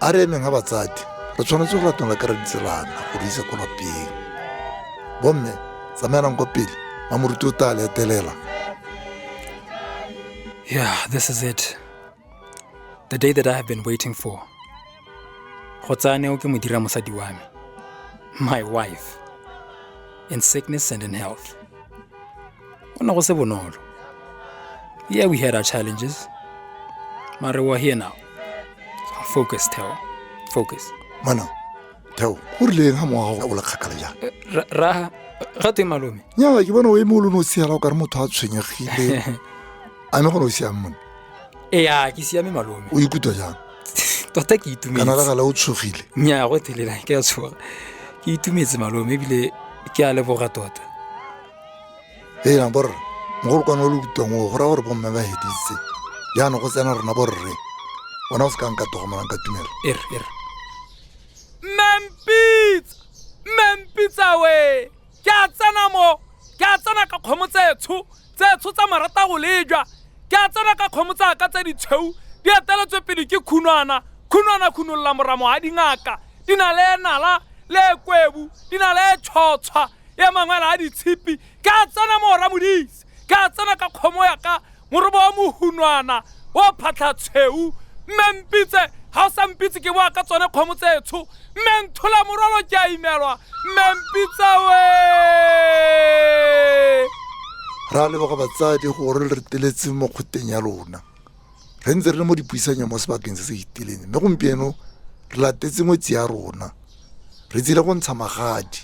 a re emeng ga batsadi re tshwanetse go latela ka re ditselana go di isa ko lapeng. Bomme tsamaelang kwa pele mamoruti o tla letelela. Yeah, this is it. The day that I have been waiting for. Go tsaya neo ke modira mosadi wa me. My wife. In sickness and in health. Ona go se bonolo. Yeah, we had our challenges. Mare we're here now. Focus, Theo. Focus. Mana, Theo, go rileng ga moago o le kgakala jang? Ra te malome. Nya ke bona o eme o le no siala o ka re motho a tshwenyegile. A me go no siame mona. Ya, ke siame malome. O ikutlwa jang? Tota ke itumetse. Kana la gala o tshogile. Nya go telela ke a tshoga. Ke itumetse malome ebile ke a leboga tota. Hey na borra, mogolo kana o le butong o gora gore bomme ba heditse. Ya no go tsena rena borre. Bona o se ka nka togomelang ka tumelo. Er. Mempitsa we. Ke a tsena ka kgomo tsetso tsa marata go lejwa. Ke a tsena ka kgomo tsa ka tse ditshweu di eteletswe pele ke khunwana khunolla moramo ha dingaka di na le nala le kwebu di na le tshotshwa ya mangwela a ditshipi. Ke a tsena mora modisi ke a tsena ka kgomo ya ka morobo wa mohunwana o phatla tshweu. Mempitse ha o sa mpitse ke boa ka tsone kgomo tsetso menthola moralo ke a imelwa. Mempitsa we Ra leboga batsadi gore re teletse mo khoteng ya lona. Re ntse re le mo dipuisanyong mo sebakeng se se itileng mme gompieno re latetse ngwetsi ya rona. Re tsile go ntsha magadi.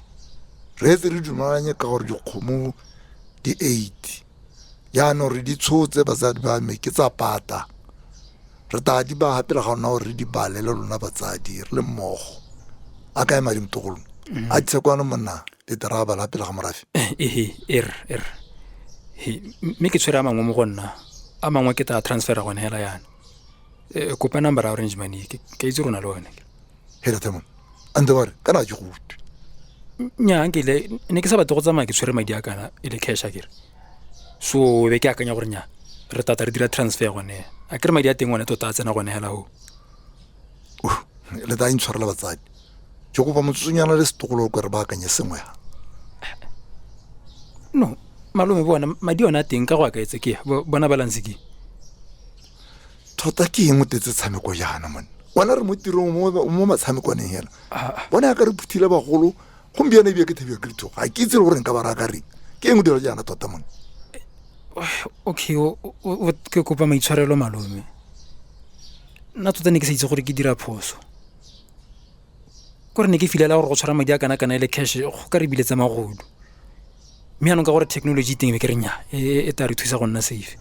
Re etse re dumalanye ka gore dikgomo di 8 yaanong re di tshotse batsadi ba me ke tsa pata. Re tla di ba gapela ga ona gore re di balele lona batsadi re le mmogo a ka ema dimtogolo a tshekwana monna le teraba la pele ga morafe. Er. Me ke tshwere a mangwe mo go nna a mangwe ke ta transfera gone hela yana kopa number ya orange money ke itse rona le one. Hela Temon ante bare kana ke gutwe nya nkele ne ke sa batla go tsamaya ke tshwere madi a kana e le cash a kere so be ke akanya gore nya re tata re dira transfer gone a kere madi a teng one tota a tsena gone hela ho le ta intshwarela batsadi ke kopa motsunyana le setogolo gore ba akanye sengwe ha. No malome bona madi ona teng ka go akaetse ke bona balance ke Tota ke eng o tetse tshameko jana man. Bona re mo tirong mo matshamekwaneng hela. Bona ya ka re phuthile bagolo gompieno e ke thebe ke ditho ga ke itse gore nka ba ra ka re ke eng o dira jana tota man. Okay o ke kopa maitshwarelo malome nna tota ne ke sa itse gore ke dira phoso gore ne ke filela gore go tshwara madi a kana le cash go ka re biletsa magodu mme anong ka gore technology teng be ke renya e ta re thusa go nna safe.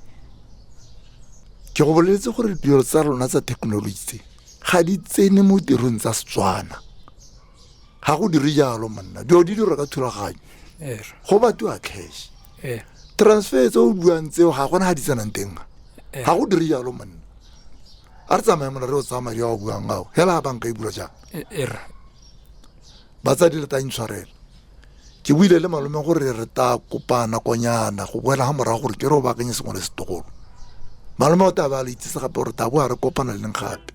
Ke go boletse gore dilo tsa rona tsa technology ga di tsene mo tirong tsa Setswana. Ga go dire jalo manna dio di dira ka thulaganyo go batwa cash transfer tse o buang tseo ga gona ga di tsenang teng ga go dire jalo manna a re tsamaya mona re o tsamaya ya o buang gao hela banka e bula jang batsadi le ta intshwarela ke buile le malome gore re ta kopana konyana go boela ga morago gore ke re o baakanye sengwe le setogolo. Malome o ta ba le itsise gape gore ta boa re kopana le leng gape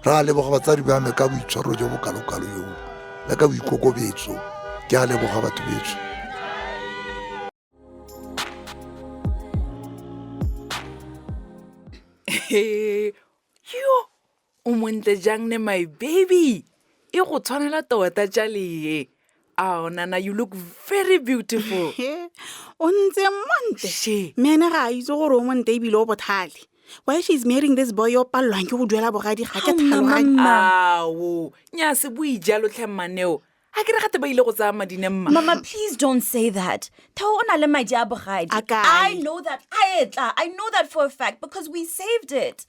ra leboga batsadi ba me ka boitshwaro jo bo kalokalo yo le ka boikokobetso ke a leboga batho betso. Yo o montle jang ne my baby e go tshwanela tota tšalee a nana you look very beautiful. O ntse montle mene ga a itse gore o monte ebile o bothale. Why she's marrying this boy yo palelwang ke go duela bogadi ga ke tlhaloganya. Ao nya se bui jalo tlhe maneo a ke re gate ba ile go tsaya madine mma. Mama, please don't say that. Theo ona le madi a bogadi. I know that for a fact because we saved it.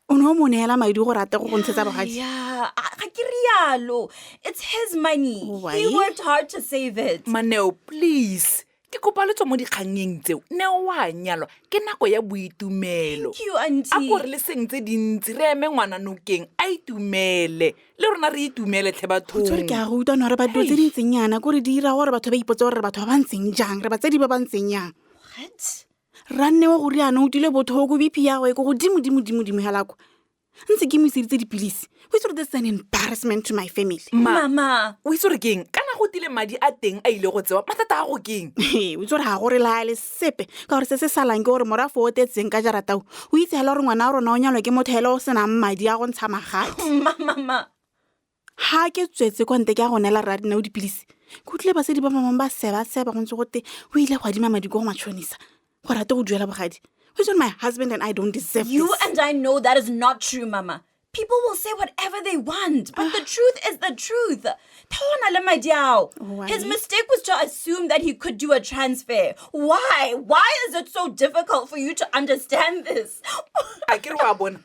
O no mo neela madi go rata go ntshetsa bogadi. Yeah, ga ke rialo. It's his money. Why? He worked hard to save it. Maneo, please. Ke kopa le tswa mo dikgangeng tseo neo wa nyalwa ke nako ya boitumelo. Thank you, auntie. A gore le seng tse dintsi re eme ngwana nokeng a itumele le rona re itumele tle bathong. Tsore ke a go utlwa gore ba dilo tse dintseng yana gore di dira gore batho ba ipotse gore batho ba bantseng jang re ba tse di ba bantseng yang. What? Ranne wa go riana o tile bothoko BP ya go e go godimo helako. ntse ke mo iseditse dipilisi o itse gore this is an embarrassment to my family. Mama. o itse gore ke eng kana go tile madi a teng a ile go tsewa mathata a go ke eng o itse gore ga gore laya le sepe ka gore se se salang ke gore morafo o tetseng ka jaratao o itse hela gore ngwana wa rona o nyalwa ke motho hela o senang madi a go ntsha magadi. Mama. Ha ke tswetse kwa nte ke a go nela rra dinao dipilisi ke utlwile basedi ba mamang ba seba go ntse gote o ile go adima madi ko go matšhonisa go rate go duela bogadi. Which one, my husband and I don't deserve You this. and I know that is not true, Mama. People will say whatever they want, but the truth is the truth. Why? His mistake was to assume that he could do a transfer. Why? Why is it so difficult for you to understand this? a ke re wa bona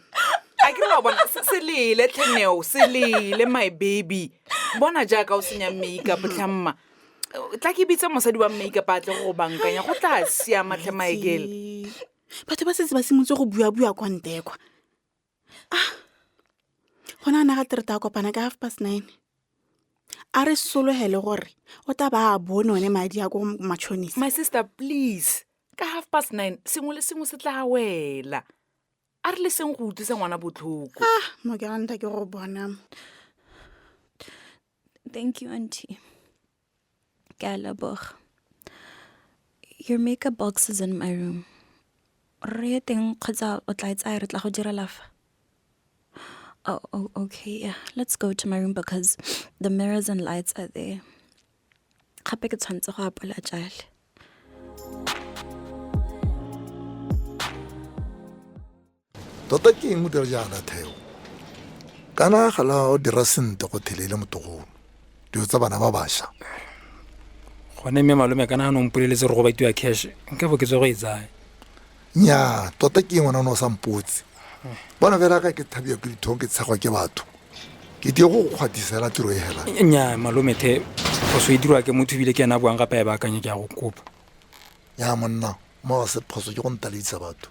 se lele tlheneo se lele my baby bona jaaka o senya makeup tlhamma tla ke bitse mosadi wa makeup a tle go bankanya go tla siama tlhe Michael. Batho ba setse ba simotse go bua kwa nte kwa. Gona na ga tereta a kopana ka 9:30. A re solohele gore o tla ba a bone one madi a go matšhonisa. My sister, please ka 9:30 sengwe le sengwe se tla wela a re le seng go utlwisa ngwana botlhoko. Mo ke ranta ke go bona. Thank you, Auntie. Galabog. Your makeup box is in my room. Re teng kgotsa o tla itsa re tla go dira lafa. Oh, okay, yeah. Let's go to my room because the mirrors and lights are there. Gape ke tshwantse go apola jale. Tota ke eng o dira jaana Theo? Kana gala o dira sente go thelele motogolo. Dio tsa bana ba baša. Gone mme malome kana no mpoleletse re go ba itiwa cash nke bo ke tso go itsaya. Nya tota ke ngwana no sa mpotse. Bona vera ka ke thabia ke dithong ke tshagwa ke batho. Ke tie go kgwatisela tiro e hela. Nya malome the go so idirwa ke motho bile ke na boang gape ba akanye ke a go kopa. Ya monna mo se phoso ke go ntalisa batho.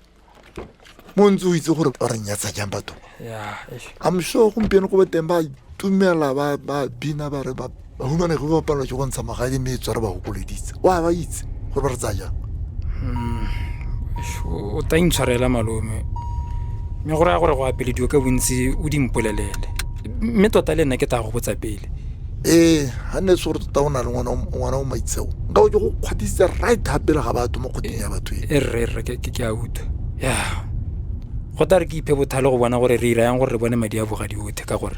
Mo ntse o itse gore o re nyatsa jang batho. Yeah. I'm sure gompieno go beteng ba tumela ba bina ba re ba humane go ba palo go ntsha magadi me tswara ba go koleditse. Wa ba itse gore ba re tsaya. O ta intshwarela malome. Me gore a gore go apelediwa ka bontsi o di mpolelele. Me tota le nna ke ta go botsa pele. Ha ne sore tota o na le ngwana o maitseo. Nka o go kgwatisa right hapela ga batho mo khoteng ya batho e. Re ke a utlwa. Yeah. Go tare ke iphe bothalo go bona gore re ira yang gore re bone madi a bogadi otlhe ka gore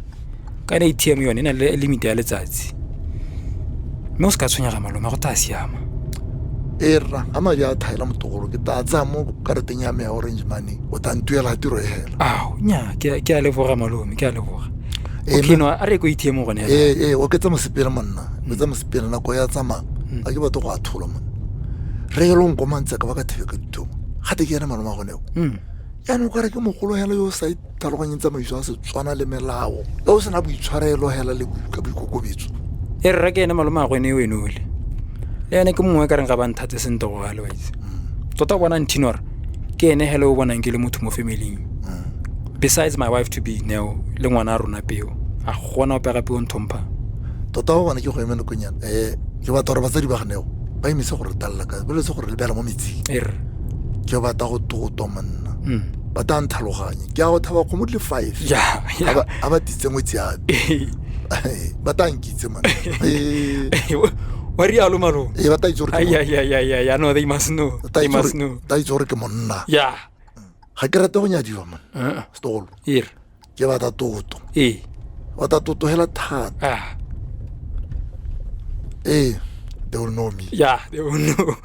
ka na ATM yone ena le limit ya letsatsi. Me o se ka tshwenya malome go ta siama. Ra a madi a thaela motogolo ke ta tsa mo kareteng ya me ya orange money o ta ntuela tiro e hela. Nya ke a leboga malome ke a leboga. Okay no a re go ATM gone. O ke tsa mosepele monna o tsa mosepele na go ya tsama a ke batho go a thola monna re lo ngomantse ka ba ka thebe ka dithong ga te ke ena maloma gone ya no ka re ke mogolo hela yo sa italoganyeng tsa maiso a se tswana le melao yo se na boitshwarelo hela le ka boikokobetso re ke ena maloma go ene wenole le ene ke mongwe ka reng ga ba nthatse sento go gale wa itse tota bona ntinora ke ene hela o bonang ke le motho mo family. Besides my wife to be now le ngwana rona peo a gona o pega peo nthompa tota o bona ke go emena konyana ke batla gore batsadi ba ganeo ba imise gore talla ka ba letse gore le bela mo metsing ke batla go toto manna ba ta nthaloganye ke a go thaba go mo le 5 a ba ditse ngwe tsiabe ba ta nkitse man wa rialo malo ba ta itse gore ya no they must know ta itse gore ke monna ga ke rate go nyadiwa man stolo ke batla toto wa ta toto hela thata they will know me. Yeah, they will know.